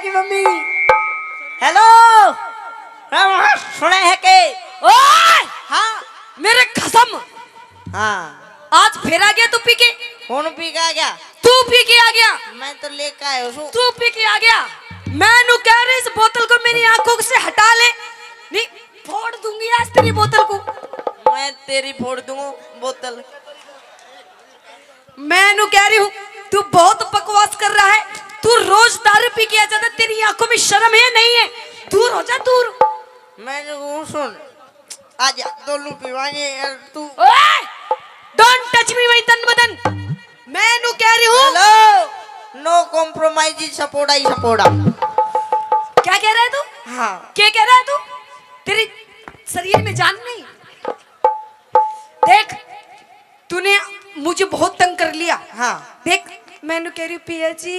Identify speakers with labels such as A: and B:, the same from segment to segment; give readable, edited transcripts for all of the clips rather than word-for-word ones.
A: की mummy. Hello सुने है के?
B: ओए
A: हाँ
B: मेरे कसम,
A: हाँ
B: आज फिर आ गया तू पी के।
A: कौन पी के आ गया?
B: तू पी के आ गया।
A: मैं तो लेकर आया हूँ।
B: तू पी के आ गया। मैं नु कह रही इस बोतल को मेरी आंखों से हटा ले, नहीं फोड़ दूंगी आज तेरी बोतल को।
A: मैं तेरी फोड़ दूंगा बोतल।
B: मैं नु कह रही हूँ तू बहुत बकवास कर रहा है। तू रोज दारू पी के आ जाता, तेरी आंखों में शर्म है नहीं है? दूर हो जा दूर।
A: मैं सुन आजा दोनों पीवाएंगे यार तू।
B: ओए डोंट टच मी माय तन बदन। मैं नु कह रही हूँ।
A: हेलो नो कॉम्प्रोमाइज सपोर्टा ही सपोर्टा।
B: क्या कह रहा है तू?
A: हाँ
B: क्या कह रहा है तू? तेरी शरीर में जान नहीं। देख तूने मुझे बहुत तंग कर लिया।
A: हाँ
B: देख मैंने कह रही हूँ पिया जी,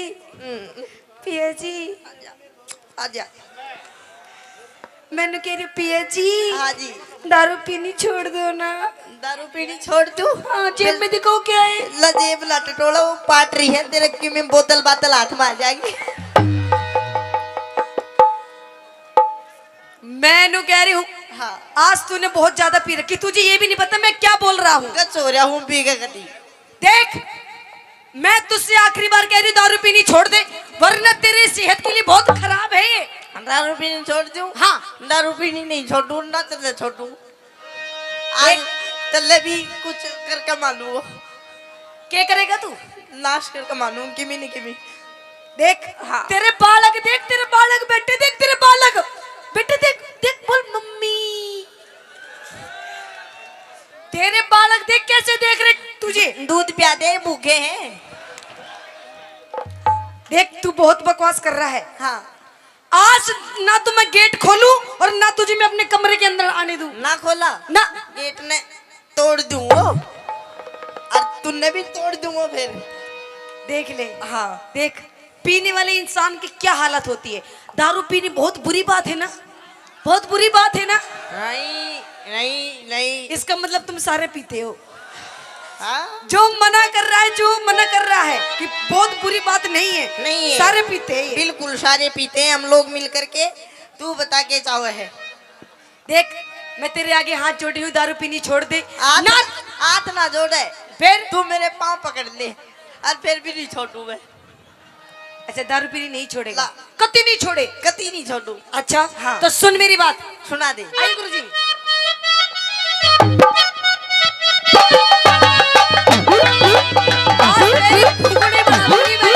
B: पिया जी,
A: आजा
B: मैंने कह रही हूँ पिया जी,
A: हाँ जी
B: दारू पीनी छोड़ दो ना।
A: दारू पीनी छोड़ तू।
B: हाँ जेब में देखो क्या है।
A: लजेब लटटोला वो पाट रही है तेरे की में बोतल बातल हाथ में आ जाएगी।
B: मैंने कह रही हूँ
A: हाँ
B: आज तूने बहुत ज्यादा पी रखी, तुझे ये भी नहीं पता मैं क्या बोल रहा हूँ।
A: सो रहा हूँ पी के कटी।
B: देख मैं तुझसे आखिरी बार कह रही हूँ दारू पीनी छोड़ दे, वरना तेरी सेहत के लिए बहुत खराब है ये।
A: दारू पीनी छोड़ दूं?
B: हाँ
A: दारू पीनी नहीं छोड़ू ना चले छोड़ू। आज चले भी कुछ कर कमा लूँ।
B: क्या करेगा तू?
A: नाश कर कमा लूँ किमी नहीं किमी।
B: देख
A: हाँ।
B: तेरे बालक देख, तेरे बालक बेटे देख, तेरे बालक बेटे देख, देख बोल मम्मी। तेरे बालक देख कैसे देख रहे तुझे।
A: दूध पिया दे भूखे हैं।
B: देख तू बहुत बकवास कर रहा है।
A: हाँ
B: आज ना तो मैं गेट खोलूं और ना तुझे मैं अपने कमरे के अंदर आने दूं।
A: ना खोला
B: ना
A: गेट ने तोड़ दूंगा और तूने भी तोड़ दूंगा फिर।
B: देख ले।
A: हाँ
B: देख पीने वाले इंसान की क्या हालत होती है। दारू पीनी बहुत बुरी बात है ना, बहुत बुरी बात है ना।
A: नहीं नहीं नहीं।
B: इसका मतलब तुम सारे पीते हो।
A: हाँ
B: जो मना कर रहा है, जो मना कर रहा है कि बहुत बुरी बात नहीं है,
A: नहीं है।
B: सारे पीते हैं।
A: बिल्कुल सारे पीते हैं हम लोग मिल करके। तू बता के चाहे है।
B: देख मैं तेरे आगे हाथ जोड़ी हुई, दारू पीनी छोड़ दे।
A: हाथ ना जोड़े
B: फिर
A: तू मेरे पाँव पकड़ ले और फिर भी नहीं छोड़ू मैं।
B: अच्छा दारू पीनी नहीं छोड़ेगा?
A: ला।
B: कति नहीं छोड़े?
A: कती नहीं छोड़ू।
B: अच्छा
A: हाँ।
B: तो सुन मेरी बात।
A: सुना दे।
B: आई गुरुजी। आज तेरी फुकड़ी बना दूंगी मैं।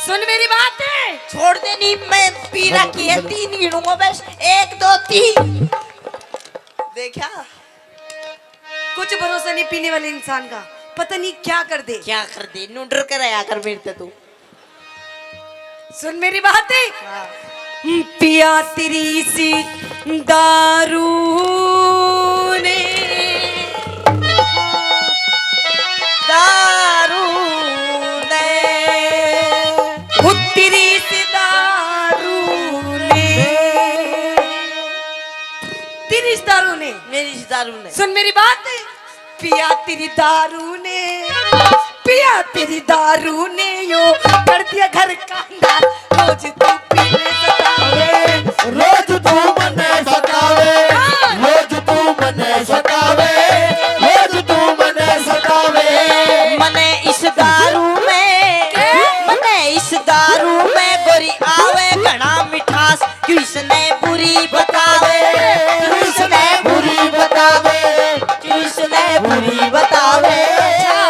B: सुन मेरी बात है।
A: छोड़ दे नहीं मैं पी रखी है। 3 गिनूंगा बस 1 2 3। देखा
B: कुछ भरोसा नहीं पीने वाले इंसान का, पता नहीं क्या कर दे।
A: क्या कर दे नूडर कर आया कर मेरे से तू।
B: सुन मेरी बात है।
A: हाँ।
B: पिया तेरी सी दारू ने,
A: दारू ने
B: तेरी सी दारू ने, तेरी इस दारू ने,
A: मेरी इस दारू ने।
B: सुन मेरी बात है। पिया तेरी दारू ने, पिया तेरी दारू ने यो कर दिया घर का अंधार। रोज तू पीने सतावे,
C: रोज तू मने सतावे, रोज तू मने सतावे, रोज तू मने सतावे।
A: मने इस दारू में, मने इस दारू में गोरी आवे घना मिठास। किसने बुरी बतावे, किसने बुरी बतावे, किसने बुरी बतावे,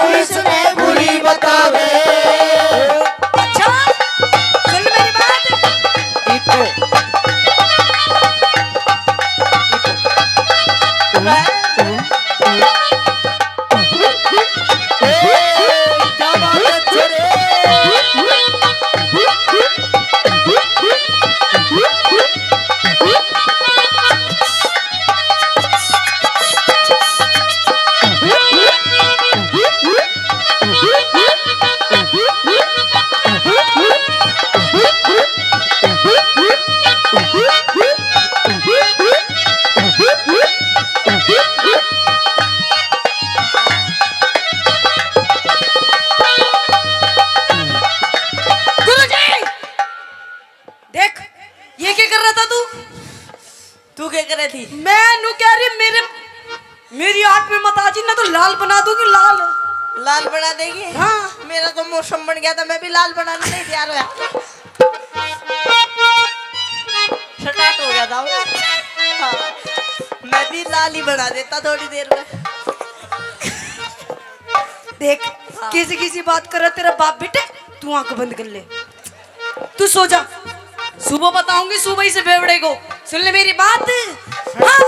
A: किसने बुरी बतावे।
B: अच्छा सुन मेरी बात।
C: क्या बात है छोरे?
A: तू क्या करे थी?
B: मैं नु कह रही मेरी आंख में मत आजी ना तो लाल बना दूंगी लाल।
A: लाल बना देगी?
B: हाँ।
A: मेरा तो मौसम बन गया था, मैं भी लाल बनाने नहीं तैयार हुआ। स्टार्ट हो गया था वो। हाँ। मैं भी लाल ही बना देता थोड़ी देर में।
B: देख किसी किसी बात कर रहा तेरा बाप बेटे, तू आंख बंद कर ले, तू सो जा, सुबह बताऊंगी सुबह ही से फेफड़े को। सुन ले मेरी बात। हाँ।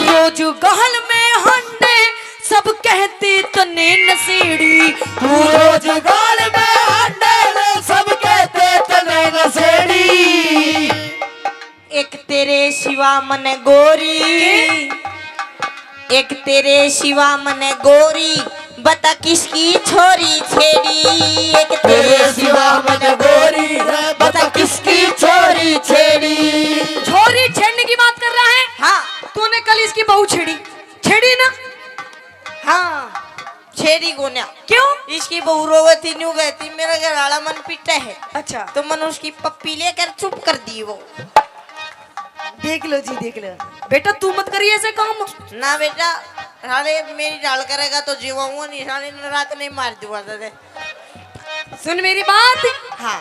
B: रोज गहल में हंडे सब कहते तने नसेड़ी।
C: तू रोज गाल में हंडे सब कहते तने नसेड़ी।
A: एक तेरे सिवा मन गोरी, एक तेरे सिवा मन गोरी, बता किसकी छोरी छेड़ी। एक
C: तेरे सिवा मन गोरी, बता किसकी छोरी छेड़ी।
B: छोरी छेड़ने की बात कर रहा है?
A: हाँ।
B: तूने कल इसकी बहू छेड़ी, छेड़ी ना?
A: हाँ छेड़ी गोन्या।
B: क्यों?
A: इसकी बहू रोवती न्यू गई थी, मेरा घर वाला मन पिटा है।
B: अच्छा
A: तो मन उसकी पप्पी लेकर चुप कर दी वो।
B: देख लो जी देख लो बेटा, तू मत करिए ऐसे काम।
A: ना बेटा, साले मेरी डाल करेगा तो जीवाऊंगा नहीं, साले रात नहीं मार दूंगा तुझे।
B: सुन मेरी बात।
A: हाँ।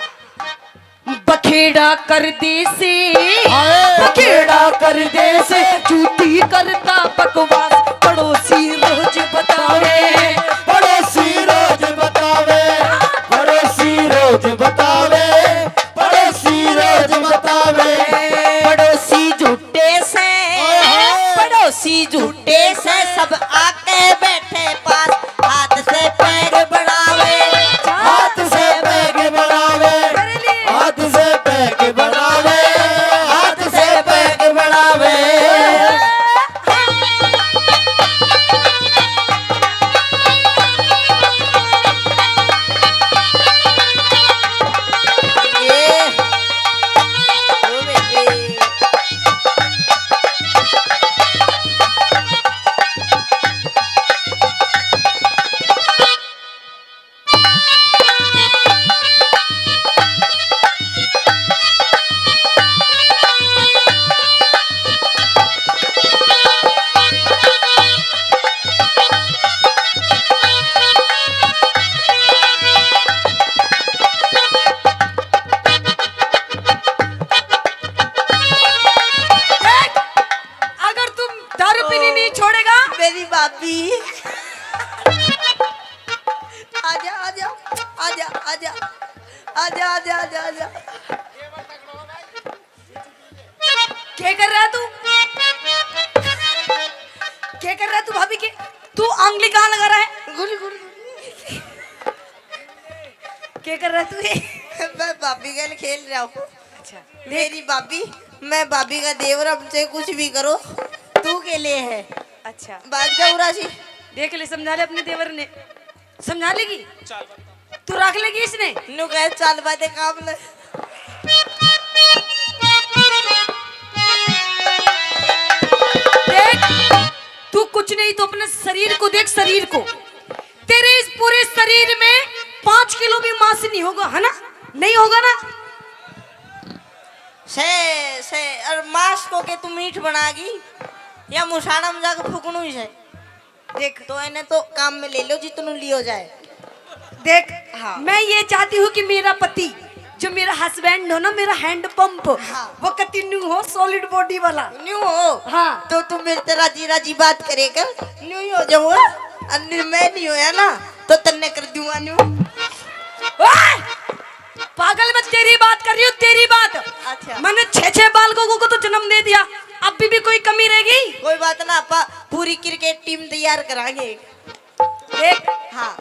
B: बखेड़ा कर दे से,
C: बखेड़ा कर दे से,
B: झूठी करता बकवास पड़ोसी रोज बतावे।
C: पड़ोसी रोज बतावे, पड़ोसी रोज बतावे, पड़ोसी रोज बतावे।
A: पड़ोसी झूठे से, पड़ोसी झूठे से, सब आके बैठे पास, हाथ से पैर बढ़ावे,
C: हाथ से पैग बढ़ावे, हाथ से पैग बढ़ावे, हाथ से पैग बढ़ावे।
A: ये ओ बेटे।
B: अगर तुम दारू पीनी नहीं छोड़ेगा,
A: मेरी भाभी आजा आजा आजा आजा आजा आजा आजा आजा।
B: क्या कर रहा है तू? क्या कर रहा है तू भाभी के? तू आंगली कहाँ लगा रहा है?
A: गुल गुल।
B: क्या कर रहा है तू?
A: मैं भाभी का खेल रहा हूँ।
B: अच्छा
A: मेरी भाभी, मैं भाभी का देवर, हमसे कुछ भी करो तू के लिए है।
B: अच्छा
A: भाग जाओ राशि।
B: देख ले, समझा ले अपने देवर ने, समझा लेगी तू, रख लेगी इसने।
A: नु कहे चाल बातें काम ले।
B: देख तू कुछ नहीं तो अपने शरीर को देख, शरीर को। तेरे इस पूरे शरीर में 5 किलो भी मांस नहीं होगा, है ना? नहीं होगा ना?
A: से और मांस को के तू मीठ बनागी या मुसाना में जाकर फूकनू ही है। देख तो इन्हें तो काम में ले लो जितनू लियो जाए।
B: देख
A: हाँ।
B: मैं ये चाहती हूँ कि मेरा पति, जो मेरा हस्बैंड हो ना, मेरा हैंड पंप,
A: हाँ।
B: वो कंटिन्यू हो, सॉलिड बॉडी वाला।
A: न्यू हो।
B: हाँ।
A: तो तुम मेरे से राजी राजी बात करेगा, न्यू ही हो जाऊंगा। और मैं नहीं होया ना तो तन्ने कर दूंगा न्यू।
B: ओए! पागल, मैं तेरी बात कर रही हूँ, तेरी बात।
A: अच्छा।
B: मैंने 6 बालकों को तो जन्म दे दिया, अब भी कोई कमी रहेगी?
A: कोई बात ना, अपा पूरी क्रिकेट टीम तैयार कराएंगे।
B: देख
A: हाँ।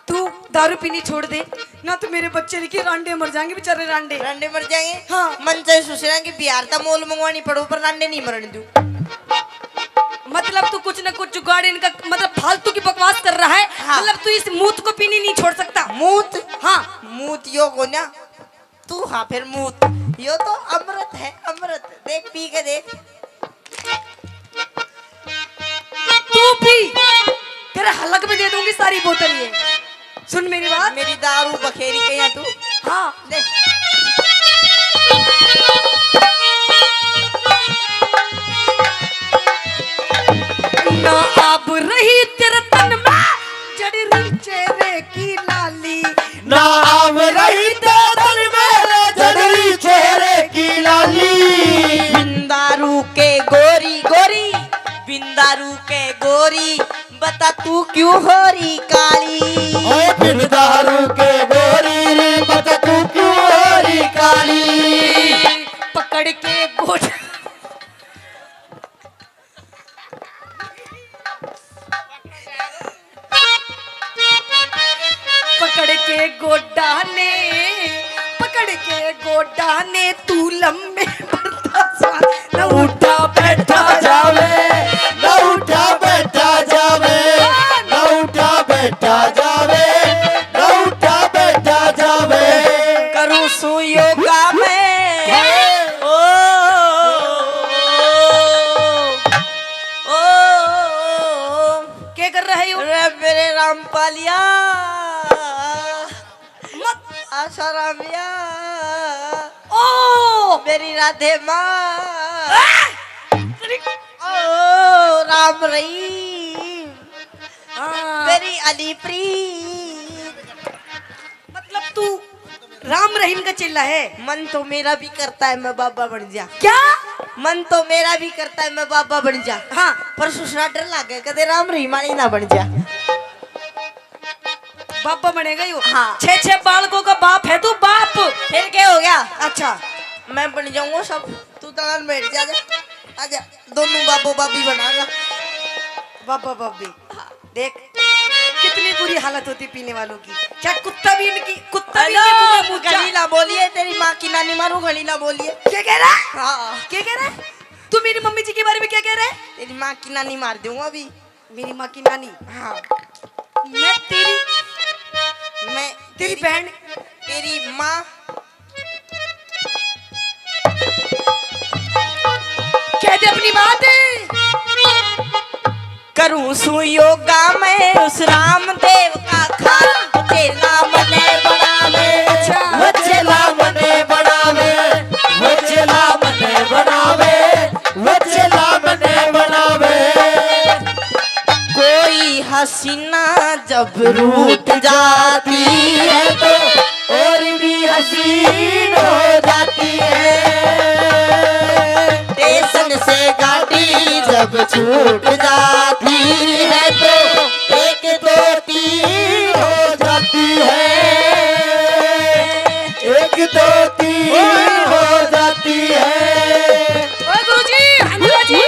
B: तू दारू पीनी छोड़ दे ना, तो मेरे बच्चे के रांडे मर जाएंगे, बेचारे रांडे।
A: रांडे मर जाएंगे।
B: हाँ।
A: मन से सोच रहा कि बिहार का मोल मंगवानी पड़ो पर रांडे नहीं मरने दूं।
B: मतलब तू कुछ न कुछ जुगाड़ इनका, मतलब फालतू की बकवास कर रहा है।
A: हाँ।
B: मतलब तू इस मूत को पीनी नहीं छोड़ सकता।
A: मूत?
B: हाँ।
A: मूत यो गोन्या तू। हाँ फिर मूत यो तो अमृत है, अमृत। देख पी के देख।
B: तू पी, तेरे हलक में दे दूंगा। दूंगी सारी बोतल ये। सुन मेरी बात।
A: मेरी दारू बखेरी कहीं तू।
B: हाँ
A: ले
B: ना अब रही तेरे तन में जड़ी रही चेहरे की लाली।
C: ना आव रही तेरे में जड़ी चेहरे की लाली।
A: बिंदारू के गोरी गोरी, बिंदारू के गोरी, बता तू क्यों हो रही काली।
C: ओए बिन दारू के गोरी रे बता तू क्यों हो रही काली।
B: पकड़ के गोट पकड़ के गोड्डा ने, पकड़ के गोड्डा ने तू लंबे बर्दाश्त न उठा बैठा
C: जावे न उठा बैठा जावे न उठा बैठा जावे न उठा बैठा जावे।
A: करूँ सु योगा में ओ
B: क्या कर रहे हो?
A: रे मेरे रामपालिया
B: मत
A: आशा रामिया
B: ओ
A: मेरी राधे माँ ओ राम रहीम मेरी अली प्रीत।
B: मतलब तू राम रहीम का चिल्ला है?
A: मन तो मेरा भी करता है मैं बाबा बन जा।
B: क्या?
A: मन तो मेरा भी करता है मैं बाबा बन जा।
B: हाँ
A: पर सुसरा डर लागे कदे राम रहीम वाली ना बन जा।
B: बापा बनेगा यू।
A: हाँ।
B: 6 बालकों का बाप है तू बाप।
A: फिर क्या हो गया?
B: अच्छा
A: मैं बन जाऊंगा सब, तू तलान बैठ जा। आजा दोनों बाबो बाबी बनाना।
B: बाबा बाबी देख कितनी बुरी हालत होती पीने वालों की। क्या कुत्ता भी इनकी कुत्ता भी इनके मुंह में मुँह
A: गली ना बोलिए, तेरी माँ की नानी मारू गली ना बोलिए।
B: क्या कह रहा है?
A: हाँ
B: क्या कह रहा है? तू मेरी मम्मी जी के बारे में क्या कह रहा है?
A: तेरी माँ की नानी मार दूंगा अभी।
B: मेरी माँ की नानी?
A: हाँ
B: मैं तेरी
A: मैं
B: तेरी बहन
A: तेरी माँ
B: कह दे अपनी बात।
A: करूँ सु योगा में उस रामदेव का खाना तेरा मने बनावे।
C: वो चेला मने बनावे वो चेला मने बनावे वो चेला मने बनावे।
A: कोई हसीना जब रूठ जाती है
C: तो और भी हसीन हो जाती है।
A: स्टेशन से गाड़ी
C: जब छूट जाती है तो 1 2 3 हो जाती है। 1 2 3 हो जाती है।
B: ओए गुरुजी, हनुमा जी।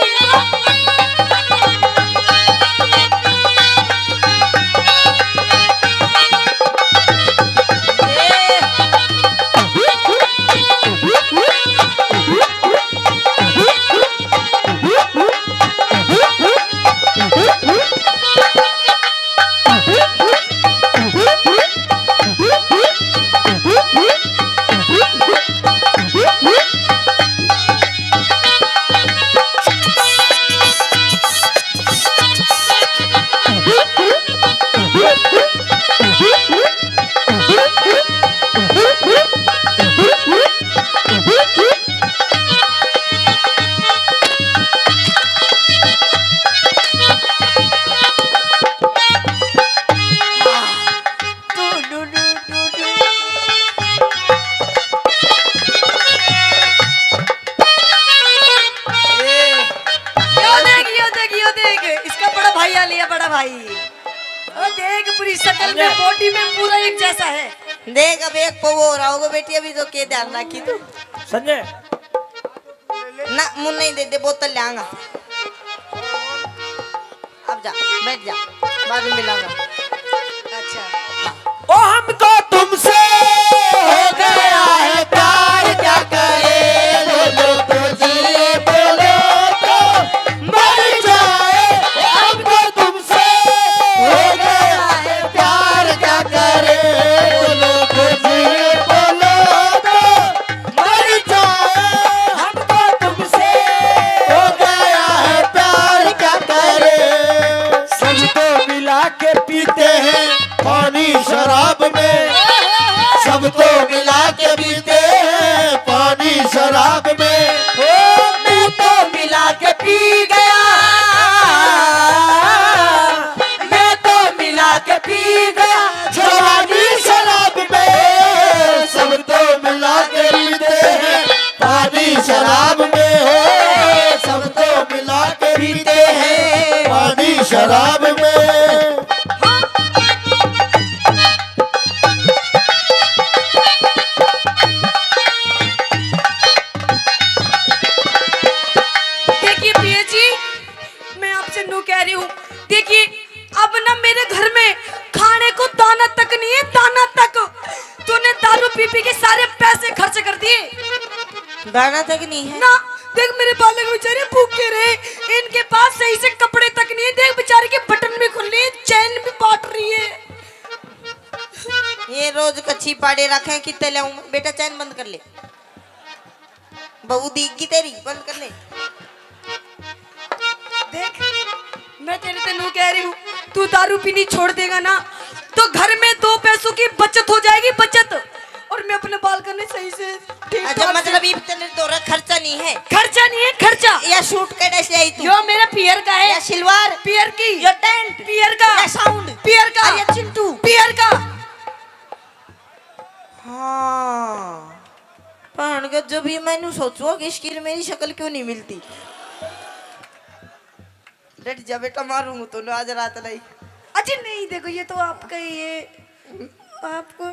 B: बॉडी में पूरा एक जैसा है।
A: देख अब एक पो हो रहा होगा बेटी, अभी तो के ध्यान रखी तू।
C: संजय
A: ना मुंह नहीं दे दे, बोतल ले आऊंगा। अब जा बैठ जा, बाद में मिलाऊंगा।
B: अच्छा
C: ओ हमको तुमसे हो गया है प्यार, क्या करे बोलो तो जी बोलो तो मर जाए। हमको तुमसे हो गया है प्यार, क्या करे बोलो तो जी बोलो तो मर जाए। हमको तुमसे हो गया है प्यार, क्या करे। सबको मिला के पीते शराब में।
B: देखिए पिया जी, मैं आपसे नू कह रही हूँ, देखिए अब ना मेरे घर में खाने को दाना तक नहीं है, दाना तक। तूने दारू पी पी के सारे पैसे खर्च कर दिए।
A: दाना तक नहीं है
B: ना देख मेरे बालक बेचारे भूखे रहे, इनके पास सही से कपड़े तक नहीं है। देख बेचारे के बटन भी खुल रही है, चैन भी पाट रही है।
A: ये रोज कच्ची पाड़े रखे कितने लाऊं मैं? बेटा चैन बंद कर ले, बहू दीगी तेरी, बंद कर ले।
B: देख मैं तेरे से नू कह रही हूँ, तू दारू पीनी छोड़ देगा ना तो घर में 2 पैसों की बचत हो जाएगी, बचत। और मैं अपने बाल करने सही से ठीक
A: अच्छा मतलब इतने तोरा खर्चा नहीं है?
B: खर्चा नहीं है, खर्चा।
A: या शूट करे से आई तू?
B: यो मेरा पियर का है।
A: या सिलवार?
B: पियर की।
A: यो टेंट?
B: पियर का।
A: या साउंड?
B: पियर का।
A: या चिंटू?
B: पियर का।
A: हाँ पण के जब भी मैंने सोचो कि इसकी मेरी शक्ल क्यों नहीं मिलती। डट जा बेटा, मारूंगा तो आज रात नहीं।
B: अच्छा नहीं, देखो ये तो आपका ये आपको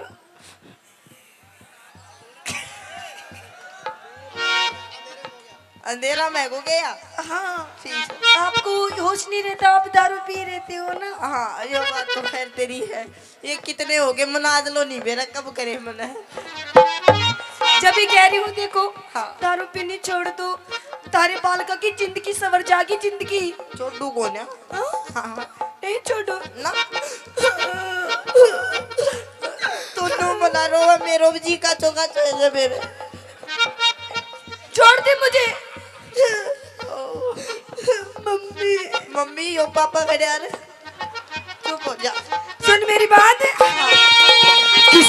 A: अंधेरा में हो गया।
B: हाँ
A: ठीक है।
B: आपको होश नहीं रहता, आप दारू पी रहते हो ना।
A: हाँ ये बात तो खैर तेरी है। ये कितने हो गए मनाज लो नहीं बेरा, कब करे मना है।
B: जब भी कह रही हूँ देखो,
A: हाँ।
B: दारू पीनी छोड़ दो, तारे बालका की जिंदगी सवर जाएगी। जिंदगी
A: छोटू कौन है?
B: हाँ? नहीं छोड़ो
A: ना तू बना रो मेरो जी का चोका चले मेरे।
B: छोड़ दे मुझे।
A: मम्मी मम्मी यो पापा खड़े आ रहे, चुप हो जा।
B: सुन मेरी बात, किस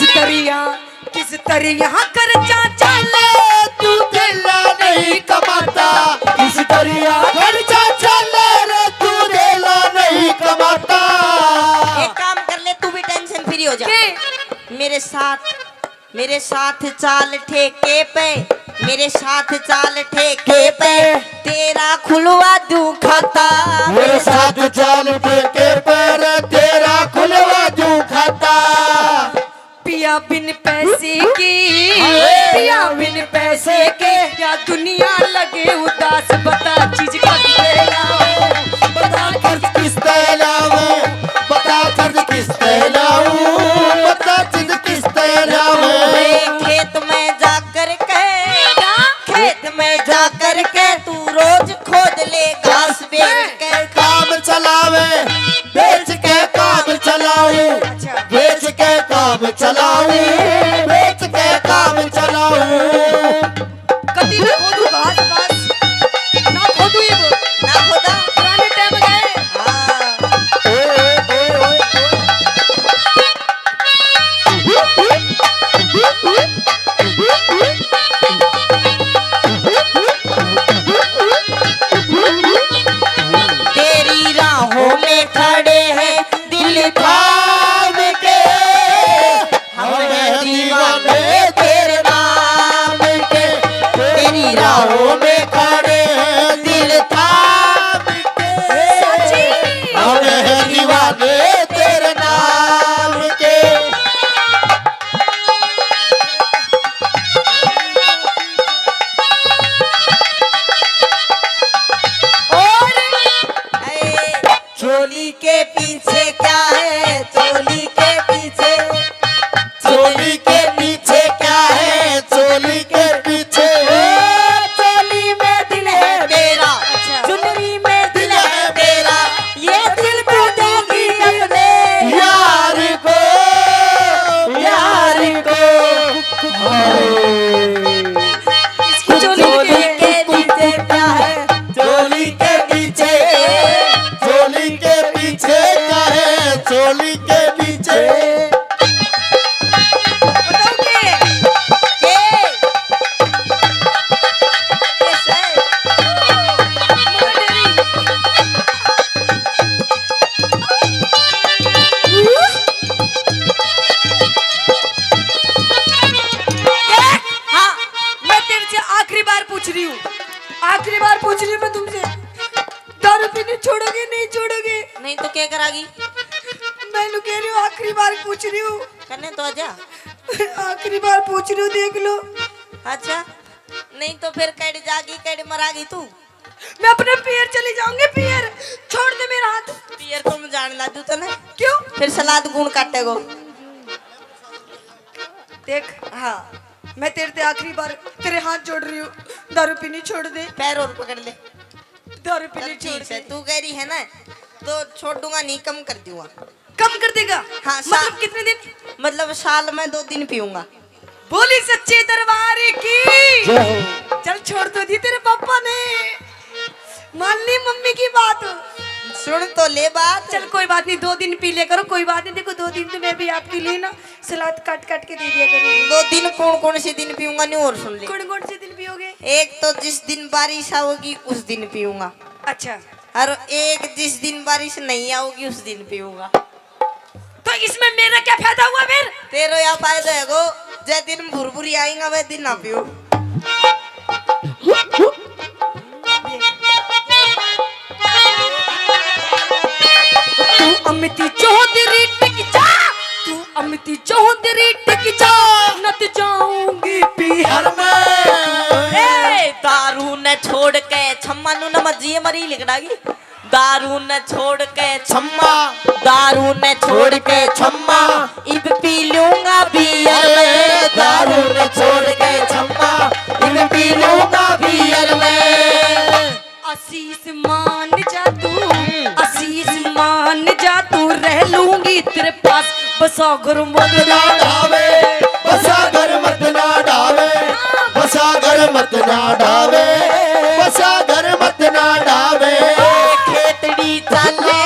B: तरिया खर्चा चले
C: तू देला नहीं कमाता, किस दरिया खर्चा चले रे तू देला नहीं कमाता।
A: एक काम कर ले, तू भी टेंशन फ्री हो जा। मेरे साथ चाल ठेके पे, मेरे साथ चाल ठेके पे, तेरा खुलवा दूं खाता।
C: मेरे साथ चाल के पैर तेरा खुलवा दूं खाता।
B: पिया बिन पैसे की, पिया बिन पैसे के, या दुनिया लगे उदास। बता चीज कब लाऊं,
C: बता खर्च किस लाऊं, बता खर्च किस लाऊं, बता चीज किस लाऊं।
A: खेत में जाकर के, खेत में जाकर के तू रोज खोद ले घास बेच के।
C: काम चलावे बेच के काम चलाऊं, बेच के काम चलाऊं, बेच के काम चलाऊं।
B: कभी ना खोदू घास घास, ना खोदू ये वो,
A: ना खोदा
B: पुराने टाइम गए।
A: तेरी राहों में खड़े हैं दिल थाम के, हमें दीवाने तेरे नाम के। तेरी राहों में खड़े हैं दिल थाम के, हमें दीवाने तेरे नाम के। चोली के पीछे क्या है, चोली के पीछे,
C: चोली के पीछे क्या है, चोली के पीछे
A: चोली में दिल है मेरा, चुनरी में दिल है तेरा। ये दिल को देगी अपने
C: यार को, यार को।
B: इसकी
A: चोली के पीछे क्या है,
C: चोली के पीछे, चोली के पीछे क्या है, चोली के पीछे।
B: बता
A: नहीं तो क्या करागी?
B: मैं नु कह रही हूँ आखिरी बार पूछ रही हूँ,
A: करने तो आजा।
B: आखिरी बार पूछ रही हूँ, देख लो।
A: अच्छा नहीं तो फिर कैड जागी कैड मरागी तू।
B: मैं अपने पियर चली जाऊंगी, पियर छोड़ दे मेरा हाथ।
A: पियर को मैं जान ला दूँ तो ना
B: क्यों?
A: फिर सलाद गुण काटेगो।
B: देख, हाँ मैं तेरे से आखिरी बार तेरे हाथ जोड़ रही हूँ, दारू पीनी छोड़ दे।
A: पैर और पकड़ ले।
B: दारू पीनी
A: चल
B: छोड़
A: ठीक है,
B: दे।
A: तू कह रही है ना तो छोड़ दूंगा नहीं, कम कर दूंगा।
B: कम कर देगा?
A: हाँ,
B: मतलब कितने दिन?
A: मतलब साल में 2 दिन पीऊंगा।
B: बोली सच्चे दरबार की।
C: जय हो।
B: चल छोड़ तो दी तेरे पापा ने, मान ली मम्मी की बात।
A: सुन तो ले बात।
B: चल कोई बात नहीं, 2 दिन पी ले करो, कोई बात नहीं। देखो 2 दिन तो मैं भी आपके लिए ना सलाद काट काट के दे दिया करूंगी।
A: 2 दिन कौन कौन से दिन पीऊंगा नहीं और सुन ले।
B: कौन कौन से दिन पियोगे?
A: एक तो जिस दिन बारिश आओगी उस दिन पीऊंगा,
B: अच्छा,
A: और एक जिस दिन बारिश नहीं आओगी उस दिन पीऊंगा।
B: तो इसमें मेरा क्या फायदा हुआ फिर?
A: तेरो या फायदा है गो, जै दिन भुरभुरी आएगा वह दिन ना पियो।
B: तू अमिती चौधरी टिक जा, तू अमिती चौधरी टिक जा, नत जाऊंगी बिहार में।
A: ए दारू न छोड़ के छम्मा नु न मजिए मरी लिखडागी। दारू न छोड़ के छम्मा, दारू न छोड़ के छम्मा, इब पी लूंगा बियर।
C: दारू न छोड़ के छम्मा, इब पी लूंगा बियर में।
B: आशीष मान जा तू, आशीष मान जा तू, रह लूंगी तेरे पास बसा घर मत
C: ना डावे, बसा घर मत ना डावे, बसा घर मत ना डावे, बसा घर मत ना डावे।
A: खेतड़ी चाले